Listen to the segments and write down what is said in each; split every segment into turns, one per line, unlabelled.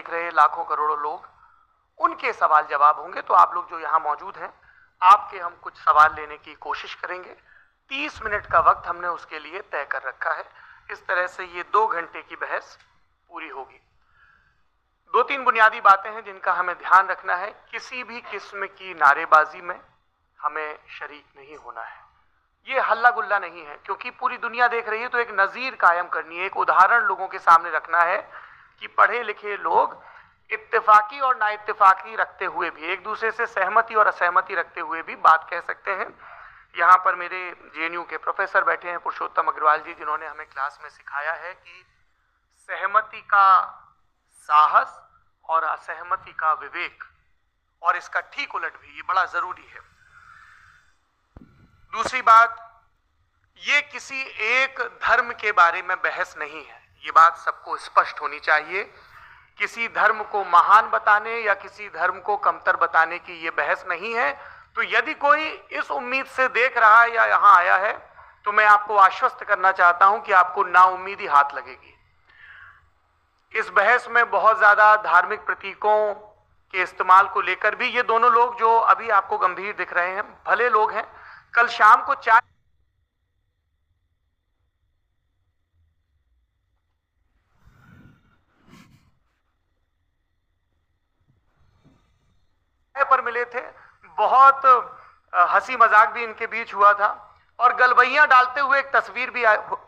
देख रहे लाखों करोड़ों लोग, उनके सवाल जवाब होंगे। तो आप लोग जो यहाँ मौजूद हैं, आपके हम कुछ सवाल लेने की कोशिश करेंगे। 30 मिनट का वक्त हमने उसके लिए तय कर रखा है। इस तरह से ये 2 घंटे की बहस पूरी होगी। 2-3 बुनियादी बातें हैं जिनका हमें ध्यान रखना है। किसी भी किस्म की नारेबाजी में हमें शरीक नहीं होना है। ये हल्ला गुल्ला नहीं है, क्योंकि पूरी दुनिया देख रही है, तो एक नजीर कायम करनी है, एक उदाहरण लोगों के सामने रखना है कि पढ़े लिखे लोग इत्तेफाकी और ना इत्तेफाकी रखते हुए भी, एक दूसरे से सहमति और असहमति रखते हुए भी बात कह सकते हैं। यहाँ पर मेरे जेएनयू के प्रोफेसर बैठे हैं, पुरुषोत्तम अग्रवाल जी, जिन्होंने हमें क्लास में सिखाया है कि सहमति का साहस और असहमति का विवेक, और इसका ठीक उलट भी, ये बड़ा जरूरी है। दूसरी बात, ये किसी एक धर्म के बारे में बहस नहीं है, ये बात सबको स्पष्ट होनी चाहिए। किसी धर्म को महान बताने या किसी धर्म को कमतर बताने की ये बहस नहीं है। तो यदि कोई इस उम्मीद से देख रहा है या यहां आया है, तो मैं आपको आश्वस्त करना चाहता हूं कि आपको नाउम्मीदी हाथ लगेगी। इस बहस में बहुत ज्यादा धार्मिक प्रतीकों के इस्तेमाल को लेकर भी, ये दोनों लोग जो अभी आपको गंभीर दिख रहे हैं, भले लोग हैं, कल शाम को चाय पर मिले थे, बहुत हंसी मजाक भी इनके बीच हुआ था, और गलबैयां डालते हुए एक तस्वीर भी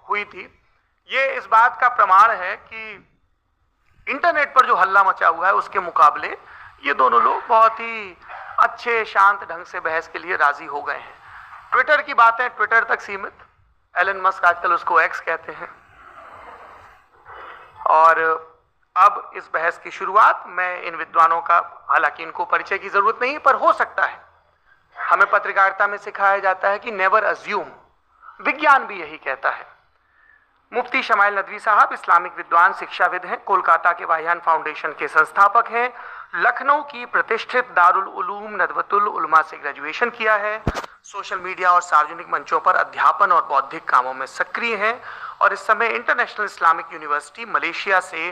हुई थी। ये इस बात का प्रमाण है कि इंटरनेट पर जो हल्ला मचा हुआ है उसके मुकाबले ये दोनों लोग बहुत ही अच्छे शांत ढंग से बहस के लिए राजी हो गए हैं। ट्विटर की बातें ट्विटर तक सीमित, एलन मस्क आजकल उसको एक्स कहते हैं। और अब इस बहस की शुरुआत, मैं इन विद्वानों का, हालांकि इनको परिचय की जरूरत नहीं, पर हो सकता है, हमें पत्रकारिता में सिखाया जाता है कि नेवर अज्यूम, विज्ञान भी यही कहता है। मुफ्ती शमाइल नदवी साहब इस्लामिक विद्वान, शिक्षाविद हैं, कोलकाता के वाहियान फाउंडेशन के संस्थापक हैं, लखनऊ की प्रतिष्ठित दारुल उलूम नदवतुल उलमा से ग्रेजुएशन किया है, सोशल मीडिया और सार्वजनिक मंचों पर अध्यापन और बौद्धिक कामों में सक्रिय हैं, और इस समय इंटरनेशनल इस्लामिक यूनिवर्सिटी मलेशिया से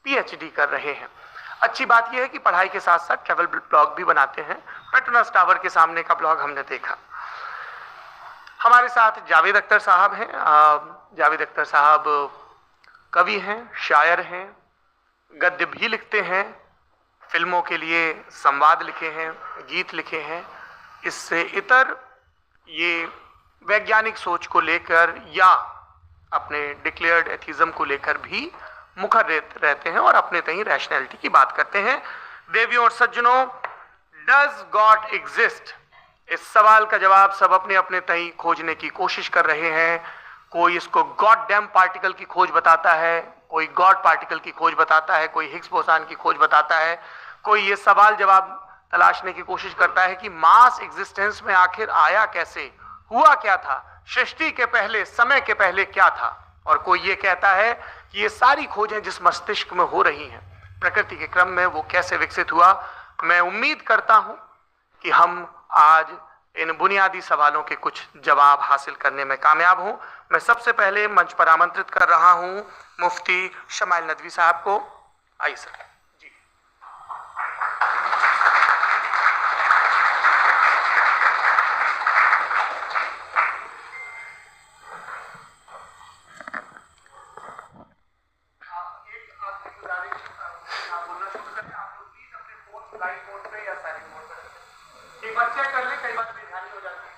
पीएचडी कर रहे हैं। अच्छी बात यह है कि पढ़ाई के साथ साथ ट्रैवल ब्लॉग भी बनाते हैं। पेट्रोनस टावर के सामने का ब्लॉग हमने देखा। हमारे साथ जावेद अख्तर साहब हैं। जावेद अख्तर साहब कवि हैं, शायर हैं, गद्य भी लिखते हैं, फिल्मों के लिए संवाद लिखे हैं, गीत लिखे हैं। इससे इतर ये वैज्ञानिक सोच को लेकर या अपने डिक्लेयर्ड एथिज्म को लेकर भी मुखर रहते हैं और अपने तहीं रैशनैलिटी की बात करते हैं। देवियों और सज्जनों, डज गॉड एग्जिस्ट? इस सवाल का जवाब सब अपने अपने तहीं खोजने की कोशिश कर रहे हैं। कोई इसको गॉड डैम पार्टिकल की खोज बताता है, कोई गॉड पार्टिकल की खोज बताता है, कोई हिग्स बोसान की खोज बताता है, कोई ये सवाल जवाब तलाशने की कोशिश करता है कि मास एग्जिस्टेंस में आखिर आया कैसे, हुआ क्या था, सृष्टि के पहले, समय के पहले क्या था। और कोई ये कहता है कि ये सारी खोजें जिस मस्तिष्क में हो रही हैं प्रकृति के क्रम में, वो कैसे विकसित हुआ। मैं उम्मीद करता हूं कि हम आज इन बुनियादी सवालों के कुछ जवाब हासिल करने में कामयाब हूं। मैं सबसे पहले मंच पर आमंत्रित कर रहा हूं मुफ्ती शमाइल नदवी साहब को। आइए सर। जी एक बार चेक कर ले, कई बार बेध्यानी हो जाती है।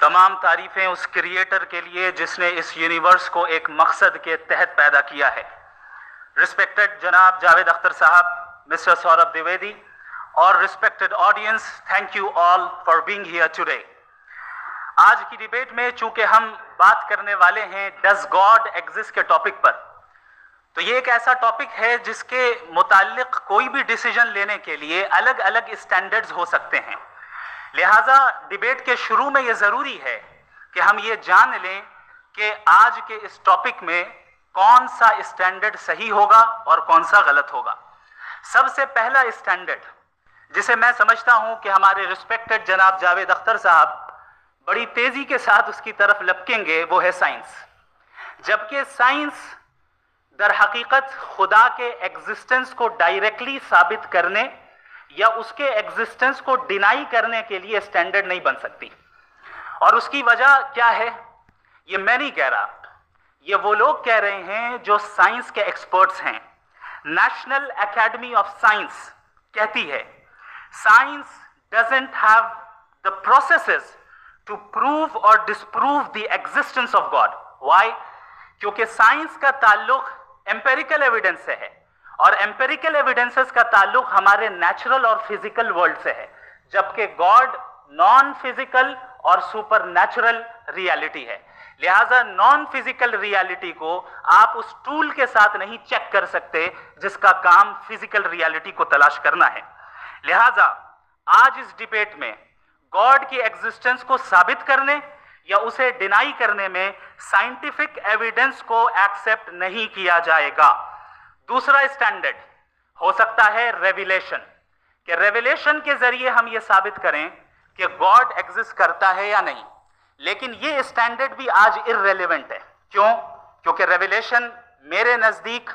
तमाम तारीफें उस क्रिएटर के लिए जिसने इस यूनिवर्स को एक मकसद के तहत पैदा किया है। रिस्पेक्टेड जनाब जावेद अख्तर साहब, मिस्टर सौरभ द्विवेदी और respected audience, thank you all for being here today. आज की डिबेट में चूंकि हम बात करने वाले हैं डज गॉड एग्जिस्ट के टॉपिक पर, तो ये एक ऐसा टॉपिक है जिसके मुताल्लिक कोई भी डिसीजन लेने के लिए अलग अलग स्टैंडर्ड्स हो सकते हैं। लिहाजा डिबेट के शुरू में ये जरूरी है कि हम ये जान लें कि आज के इस टॉपिक में कौन सा स्टैंडर्ड सही होगा और कौन सा गलत होगा। सबसे पहला स्टैंडर्ड जिसे मैं समझता हूं कि हमारे रिस्पेक्टेड जनाब जावेद अख्तर साहब बड़ी तेजी के साथ उसकी तरफ लपकेंगे, वो है साइंस। जबकि साइंस दर हकीकत खुदा के एग्जिस्टेंस को डायरेक्टली साबित करने या उसके एग्जिस्टेंस को डिनाई करने के लिए स्टैंडर्ड नहीं बन सकती। और उसकी वजह क्या है, ये मैं नहीं कह रहा, ये वो लोग कह रहे हैं जो साइंस के एक्सपर्ट्स हैं। नेशनल एकेडमी ऑफ साइंस कहती है science doesn't have the processes to prove और disprove the existence of God. Why? क्योंकि साइंस का ताल्लुक एम्पेरिकल एविडेंस से है और एम्पेरिकल एविडेंसेस का ताल्लुक हमारे नेचुरल और फिजिकल वर्ल्ड से है, जबकि गॉड नॉन फिजिकल और सुपर नेचुरल रियलिटी है। लिहाजा नॉन फिजिकल रियलिटी को आप उस टूल के साथ नहीं चेक कर सकते जिसका काम फिजिकल रियलिटी को तलाश करना है। लिहाजा आज इस डिबेट में गॉड की एग्जिस्टेंस को साबित करने या उसे डिनाई करने में साइंटिफिक एविडेंस को एक्सेप्ट नहीं किया जाएगा। दूसरा स्टैंडर्ड हो सकता है रेविलेशन, कि रेविलेशन के जरिए हम ये साबित करें कि गॉड एग्जिस्ट करता है या नहीं। लेकिन ये स्टैंडर्ड भी आज इररेलेवेंट है। क्यों? क्योंकि रेविलेशन मेरे नजदीक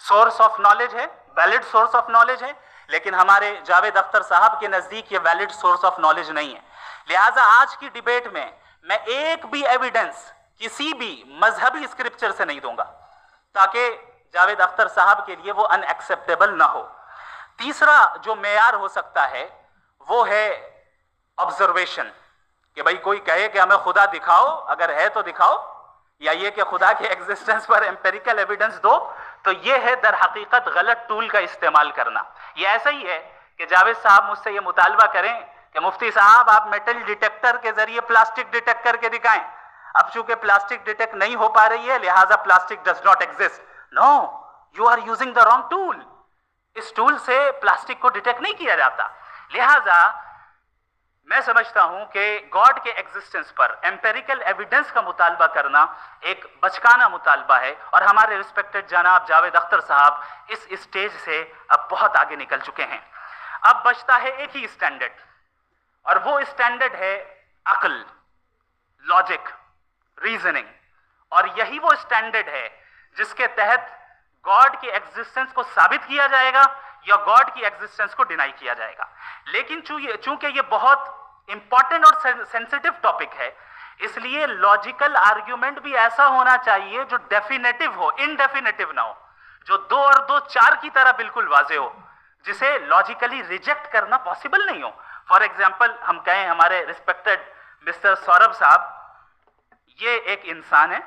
सोर्स ऑफ नॉलेज है, वैलिड सोर्स ऑफ नॉलेज है, लेकिन हमारे जावेद अख्तर साहब के नजदीक ये वैलिड सोर्स ऑफ नॉलेज नहीं है। लिहाजा आज की डिबेट में मैं एक भी एविडेंस किसी भी मजहबी स्क्रिप्चर से नहीं दूंगा ताकि जावेद अख्तर साहब के लिए वो अनएक्सेप्टेबल ना हो। तीसरा जो मेयार हो सकता है वो है ऑब्जर्वेशन, कि भाई कोई कहे कि हमें खुदा दिखाओ, अगर है तो दिखाओ, या ये कि खुदा के एग्जिस्टेंस पर एम्पेरिकल एविडेंस दो, तो ये है दर हकीकत गलत टूल का इस्तेमाल करना। ये ऐसा ही है कि जावेद साहब मुझसे ये मुतालबा करें कि मुफ्ती साहब आप मेटल डिटेक्टर के जरिए प्लास्टिक डिटेक्ट करके दिखाएं। अब चूंकि प्लास्टिक डिटेक्ट नहीं हो पा रही है लिहाजा plastic does not exist. No, you are using the wrong tool. इस टूल से प्लास्टिक को डिटेक्ट नहीं किया जाता। लिहाजा मैं समझता हूं कि गॉड के एग्जिस्टेंस पर एम्पेरिकल एविडेंस का मुतालबा करना एक बचकाना मुतालबा है और हमारे रिस्पेक्टेड जनाब जावेद अख्तर साहब इस स्टेज से अब बहुत आगे निकल चुके हैं। अब बचता है एक ही स्टैंडर्ड, और वो स्टैंडर्ड है अक्ल, लॉजिक, रीजनिंग। और यही वो स्टैंडर्ड है जिसके तहत गॉड की एग्जिस्टेंस को साबित किया जाएगा या गॉड की एग्जिस्टेंस को डिनाई किया जाएगा। लेकिन चूंकि ये बहुत इंपॉर्टेंट और सेंसिटिव टॉपिक है, इसलिए लॉजिकल आर्ग्यूमेंट भी ऐसा होना चाहिए जो डेफिनेटिव हो, इनडेफिनेटिव ना हो, जो 2 और 2 4 की तरह बिल्कुल वाजे हो, जिसे लॉजिकली रिजेक्ट करना पॉसिबल नहीं हो। फॉर एग्जाम्पल हम कहें हमारे रिस्पेक्टेड मिस्टर सौरभ साहब ये एक इंसान है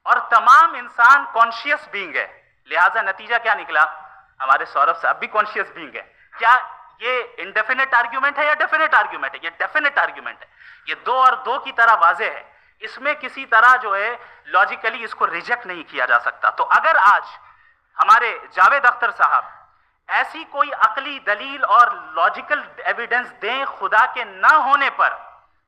और तमाम इंसान कॉन्शियस बीइंग है, लिहाजा नतीजा क्या निकला, हमारे सौरभ साहब भी कॉन्शियस बीइंग है। क्या ये इनडेफिनेट आर्ग्यूमेंट है या डेफिनेट आर्ग्यूमेंट है? ये डेफिनेट आर्ग्यूमेंट है। ये 2 और 2 की तरह वाजे है, इसमें किसी तरह जो है लॉजिकली इसको रिजेक्ट नहीं किया जा सकता। तो अगर आज हमारे जावेद अख्तर साहब ऐसी कोई अकली दलील और लॉजिकल एविडेंस दें खुदा के ना होने पर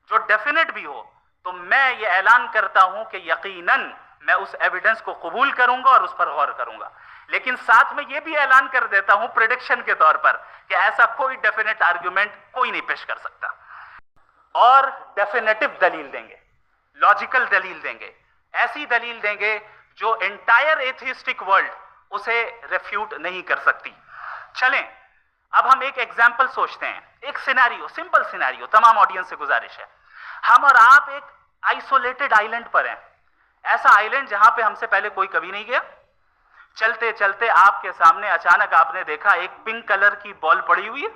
जो डेफिनेट भी हो, तो मैं ये ऐलान करता हूं कि यकीनन मैं उस एविडेंस को कबूल करूंगा और उस पर गौर करूंगा। लेकिन साथ में ये भी ऐलान कर देता हूं प्रेडिक्शन के तौर पर कि ऐसा कोई डेफिनेट आर्ग्यूमेंट कोई नहीं पेश कर सकता। और डेफिनेटिव दलील देंगे, लॉजिकल दलील देंगे, ऐसी दलील देंगे जो एंटायर एथिस्टिक वर्ल्ड उसे रेफ्यूट नहीं कर सकती। चलें अब हम एक एग्जाम्पल सोचते हैं, एक सिनेरियो, सिंपल सिनेरियो, तमाम ऑडियंस से गुजारिश है, हम और आप एक आइसोलेटेड आइलैंड पर हैं, ऐसा आइलैंड जहां पे हमसे पहले कोई कभी नहीं गया। चलते चलते आपके सामने अचानक आपने देखा एक पिंक कलर की बॉल पड़ी हुई है।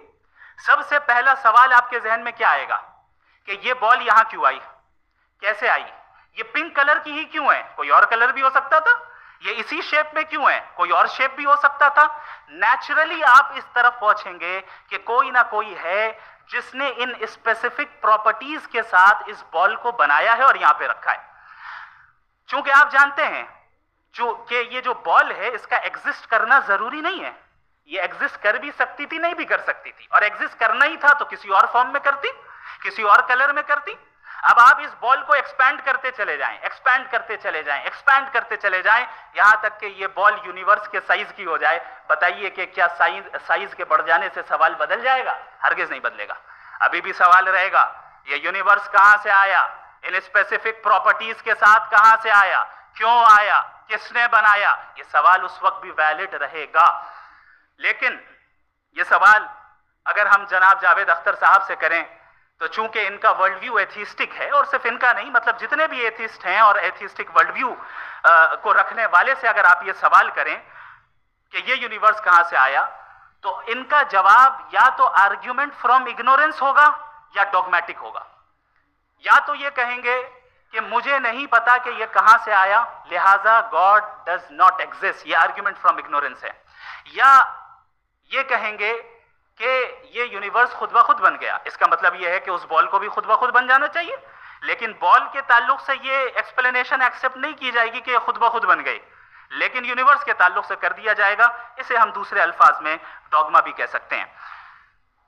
सबसे पहला सवाल आपके जहन में क्या आएगा कि ये बॉल यहां क्यों आई, कैसे आई, ये पिंक कलर की ही क्यों है, कोई और कलर भी हो सकता था, ये इसी शेप में क्यों है, कोई और शेप भी हो सकता था। नेचुरली आप इस तरफ पहुंचेंगे कि कोई ना कोई है जिसने इन स्पेसिफिक प्रॉपर्टीज के साथ इस बॉल को बनाया है और यहां पे रखा है। चूंकि आप जानते हैं कि ये जो बॉल है इसका एग्जिस्ट करना जरूरी नहीं है, ये एग्जिस्ट कर भी सकती थी, नहीं भी कर सकती थी, और एग्जिस्ट करना ही था तो किसी और फॉर्म में करती, किसी और कलर में करती। अब आप इस बॉल को एक्सपैंड करते चले जाएं, एक्सपैंड करते चले जाएं, एक्सपैंड करते चले जाएं, यहां तक कि ये बॉल यूनिवर्स के साइज की हो जाए। बताइए कि क्या साइज के बढ़ जाने से सवाल बदल जाएगा? हरगिज नहीं बदलेगा। अभी भी सवाल रहेगा, ये यूनिवर्स कहां से आया, इन स्पेसिफिक प्रॉपर्टीज के साथ कहां से आया, क्यों आया, किसने बनाया, ये सवाल उस वक्त भी वैलिड रहेगा। लेकिन ये सवाल अगर हम जनाब जावेद अख्तर साहब से करें तो चूंकि इनका वर्ल्ड व्यू एथिस्टिक है, और सिर्फ इनका नहीं, मतलब जितने भी एथिस्ट हैं और एथिस्टिक वर्ल्ड व्यू को रखने वाले से अगर आप ये सवाल करें कि ये यूनिवर्स कहां से आया, तो इनका जवाब या तो आर्ग्यूमेंट फ्रॉम इग्नोरेंस होगा या डॉगमेटिक होगा। या तो ये कहेंगे कि मुझे नहीं पता कि ये कहां से आया, लिहाजा गॉड डज नॉट एग्जिस्ट, ये आर्ग्यूमेंट फ्रॉम इग्नोरेंस है। या ये कहेंगे कि ये यूनिवर्स खुद ब खुद बन गया, इसका मतलब ये है कि उस बॉल को भी खुद ब खुद बन जाना चाहिए। लेकिन बॉल के ताल्लुक से ये एक्सप्लेनेशन एक्सेप्ट नहीं की जाएगी कि खुद ब खुद बन गई, लेकिन यूनिवर्स के ताल्लुक से कर दिया जाएगा। इसे हम दूसरे अल्फाज में डॉगमा भी कह सकते हैं।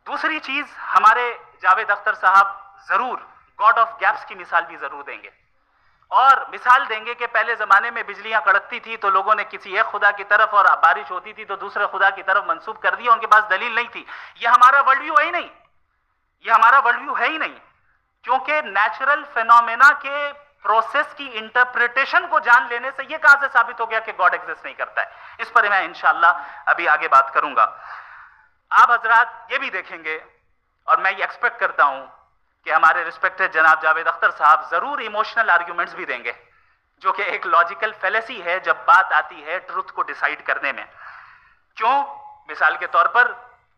दूसरी चीज, हमारे जावेद अख्तर साहब जरूर गॉड ऑफ गैप्स की मिसाल भी जरूर देंगे, और मिसाल देंगे कि पहले जमाने में बिजलियां कड़कती थी तो लोगों ने किसी एक खुदा की तरफ, और बारिश होती थी तो दूसरे खुदा की तरफ मंसूब कर दिया, उनके पास दलील नहीं थी। यह हमारा वर्ल्ड व्यू है ही नहीं, यह हमारा वर्ल्ड व्यू है ही नहीं, क्योंकि नेचुरल फेनोमेना के प्रोसेस की इंटरप्रिटेशन को जान लेने से यह कहां से साबित हो गया कि गॉड एग्जिस्ट नहीं करता है। इस पर मैं इंशाअल्लाह अभी आगे बात करूंगा। आप हजरात ये भी देखेंगे, और मैं ये एक्सपेक्ट करता हूं कि हमारे रिस्पेक्टेड जनाब जावेद अख्तर साहब जरूर इमोशनल आर्ग्यूमेंट्स भी देंगे, जो कि एक लॉजिकल फेलेसी है जब बात आती है ट्रुथ को डिसाइड करने में। क्यों? मिसाल के तौर पर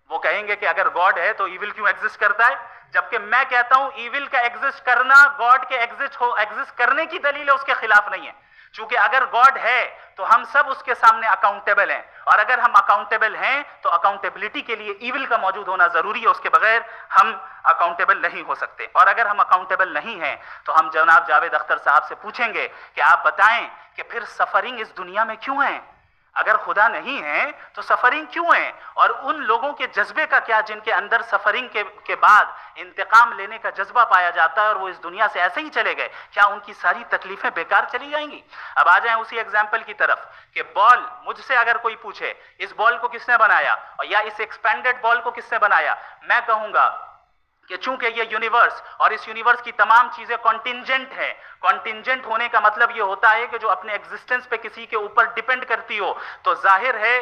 वो कहेंगे कि अगर गॉड है तो ईविल क्यों एग्जिस्ट करता है, जबकि मैं कहता हूं ईविल का एग्जिस्ट करना गॉड के एग्जिस्ट करने की दलील है, उसके खिलाफ नहीं है। क्योंकि अगर गॉड है तो हम सब उसके सामने अकाउंटेबल हैं, और अगर हम अकाउंटेबल हैं तो अकाउंटेबिलिटी के लिए ईविल का मौजूद होना जरूरी है, उसके बगैर हम अकाउंटेबल नहीं हो सकते। और अगर हम अकाउंटेबल नहीं हैं तो हम जनाब जावेद अख्तर साहब से पूछेंगे कि आप बताएं कि फिर सफरिंग इस दुनिया में क्यों है? अगर खुदा नहीं है तो सफरिंग क्यों है? और उन लोगों के जज्बे का क्या जिनके अंदर सफरिंग के बाद इंतकाम लेने का जज्बा पाया जाता है और वो इस दुनिया से ऐसे ही चले गए, क्या उनकी सारी तकलीफें बेकार चली जाएंगी? अब आ जाएं उसी एग्जाम्पल की तरफ कि बॉल, मुझसे अगर कोई पूछे इस बॉल को किसने बनाया और या इस एक्सपेंडेड बॉल को किसने बनाया, मैं कहूंगा कि चूंकि ये यूनिवर्स और इस यूनिवर्स की तमाम चीजें कॉन्टिंजेंट है। कॉन्टिंजेंट होने का मतलब ये होता है कि जो अपने एग्जिस्टेंस पे किसी के ऊपर डिपेंड करती हो, तो जाहिर है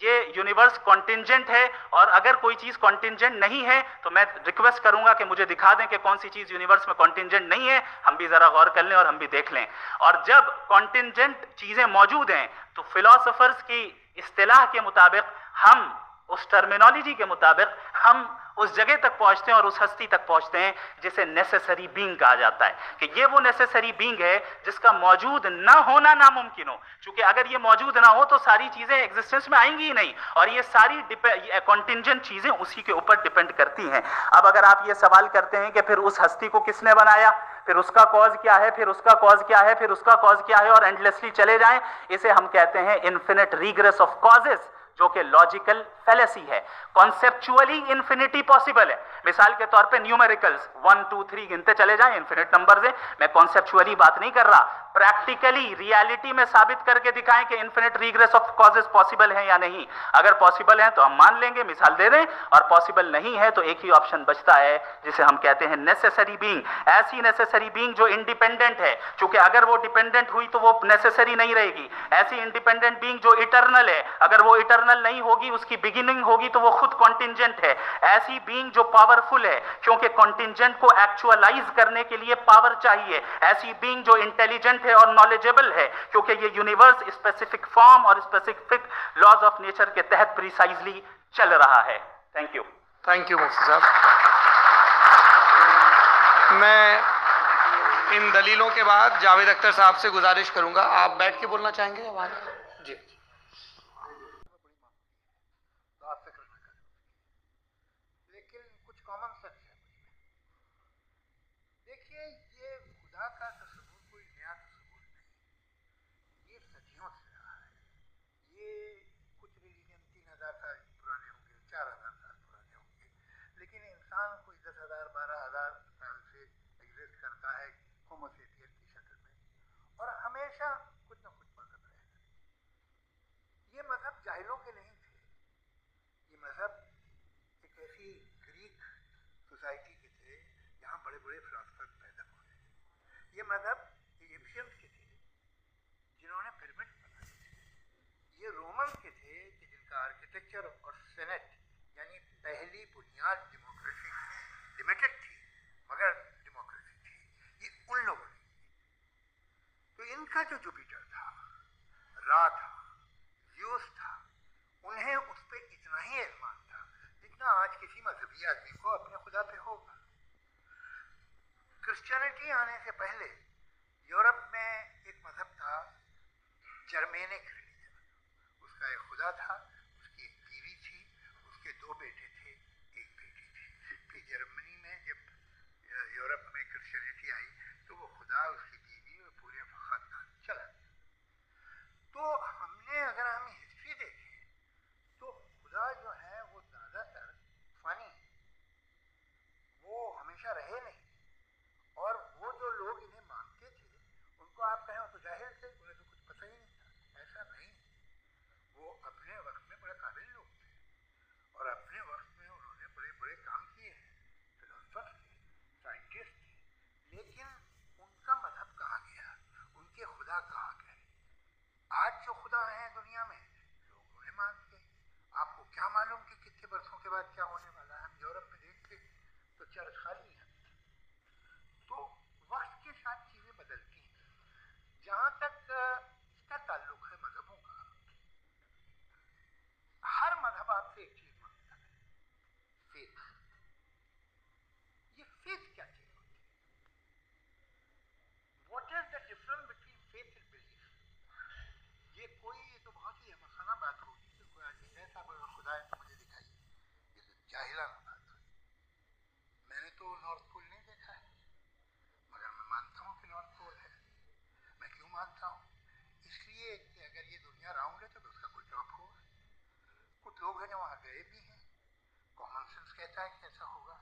ये यूनिवर्स कॉन्टिंजेंट है। और अगर कोई चीज कॉन्टिंजेंट नहीं है तो मैं रिक्वेस्ट करूंगा कि मुझे दिखा दें कि कौन सी चीज यूनिवर्स में कॉन्टिंजेंट नहीं है, हम भी जरा गौर कर लें और हम भी देख लें। और जब कॉन्टिंजेंट चीजें मौजूद हैं तो फिलोसोफर्स की इस्तिलाह के मुताबिक, हम उस टर्मिनोलॉजी के मुताबिक हम उस जगह तक पहुंचते हैं और उस हस्ती तक पहुंचते हैं जिसे नेसेसरी बीइंग कहा जाता है, कि ये वो नेसेसरी बीइंग है जिसका मौजूद ना होना नामुमकिन हो। क्योंकि अगर ये मौजूद ना हो तो सारी चीजें एग्जिस्टेंस में आएंगी ही नहीं, और ये सारी कॉन्टिंजेंट चीजें उसी के ऊपर डिपेंड करती हैं। अब अगर आप ये सवाल करते हैं कि फिर उस हस्ती को किसने बनाया, फिर उसका कॉज क्या है, फिर उसका कॉज क्या है, फिर उसका कॉज क्या है, और एंडलेसली चले जाएं, इसे हम कहते हैं इन्फिनिट रिग्रेस ऑफ कॉजेस, जो कि लॉजिकल फेलेसी है। कॉन्सेप्चुअली इंफिनिटी पॉसिबल है। मिसाल के तौर पे न्यूमेरिकल्स 1 2 3 गिनते चले जाएं, इन्फिनिट नंबर्स हैं। मैं कॉन्सेप्चुअली बात नहीं कर रहा, प्रैक्टिकली रियलिटी में साबित करके दिखाएं कि infinite regress of causes possible है या नहीं। अगर पॉसिबल है तो हम मान लेंगे, मिसाल दे दें, और पॉसिबल नहीं है तो एक ही ऑप्शन बचता है जिसे हम कहते हैं नेसेसरी बीइंग। ऐसी नेसेसरी बीइंग जो इंडिपेंडेंट है, क्योंकि अगर वो डिपेंडेंट हुई तो वो नेसेसरी नहीं रहेगी। ऐसी इंडिपेंडेंट बीइंग जो इटर्नल है, अगर वो इटर्नल नहीं होगी, उसकी बिगिनिंग होगी तो वो खुद कॉन्टिंजेंट है। ऐसी बीइंग जो पावरफुल है, क्योंकि कॉन्टिंजेंट को एक्चुअलाइज करने के लिए पावर चाहिए। ऐसी बीइंग जो इंटेलिजेंट है और नॉलेजेबल है, क्योंकि ये यूनिवर्स स्पेसिफिक फॉर्म और स्पेसिफिक लॉज ऑफ नेचर के तहत प्रिसाइजली चल रहा है। Thank you.
थैंक यू मुफ्ती साहब। मैं इन दलीलों के बाद जावेद अख्तर साहब से गुजारिश करूंगा, आप बैठ के बोलना चाहेंगे या वहां? जी,
लेकिन कुछ कॉमन सेंस है। देखिए, ये खुदा का तस्वुर कोई नया तस्वुर नहीं, ये सदियों से रहा है। ये कुछ रिलीजन 3000 साल पुराने होंगे, 4000 साल पुराने होंगे, लेकिन इंसान कोई 10,000 12,000 साल से एग्जिस्ट कर ये मजहब इजिप्शियंस के थे जिन्होंने पिरामिड बनाए थे। ये रोमन के थे कि जिनका आर्किटेक्चर और सेनेट यानी पहली बुनियाद डेमोक्रेसी लिमिटेड थी मगर डेमोक्रेसी थी, ये उन लोगों ने। तो इनका जो जुपिटर था, रा था, ज़्यूस था, उन्हें उस पर इतना ही एतमान था जितना आज किसी मजहबी आदमी को अपने खुदा पे होगा। क्रिश्चियनिटी आने से पहले यूरोप में एक मजहब था जर्मेनिक रिलीजन। उसका एक खुदा था, उसकी एक बीवी थी, उसके 2 बेटे थे, एक बेटी थी। फिर जर्मनी में जब यूरोप में क्रिश्चियनिटी आई तो वो खुदा, उसकी बीवी और पूरे खानदान चला। तो हमने अगर हम हिस्ट्री देखें तो खुदा जो है वो ज़्यादातर फनी, वो हमेशा रहे नहीं। और वो जो लोग इन्हें मानते थे उनको आप कहें तो जाहिर थे, उन्हें तो कुछ पता ही नहीं था। ऐसा नहीं, वो अपने वक्त में बड़े काबिल लोग थे और अपने वक्त में उन्होंने बड़े बड़े काम किए हैं, फिलोसफर थे, साइंटिस्ट थे। लेकिन उनका मजहब कहाँ गया, उनके खुदा कहाँ गए? आज जो खुदा हैं दुनिया में लोग उन्हें मानते हैं। आपको क्या मालूम कि कितने बरसों के बाद क्या होने वाला है? हम यूरोप में देखते तो चर्च खाली है। तो वक्त के साथ चीजें बदलती हैं। जहां तक इसका ताल्लुक है मजहबों का, हर मजहब आपसे एक चीज मांगता है, फेथ। ये फेथ क्या चीज होती है? What is the difference between faith and belief? ये तो बहुत ही मसाना बात होगी कि कोई आदमी कहे साहब अगर खुदा है तो मुझे दिखाइए। ये तो जाहिलाना बात हुई। मैंने तो नॉर्थ पोल नहीं देखा है मगर मैं मानता हूँ कि नॉर्थ पोल है। मैं क्यों मानता हूँ? इसलिए कि अगर ये दुनिया राउंड है तो उसका कोई टॉप होगा। कुछ लोग हैं जो वहाँ गए भी हैं, कॉमन सेंस कहता है कि ऐसा होगा।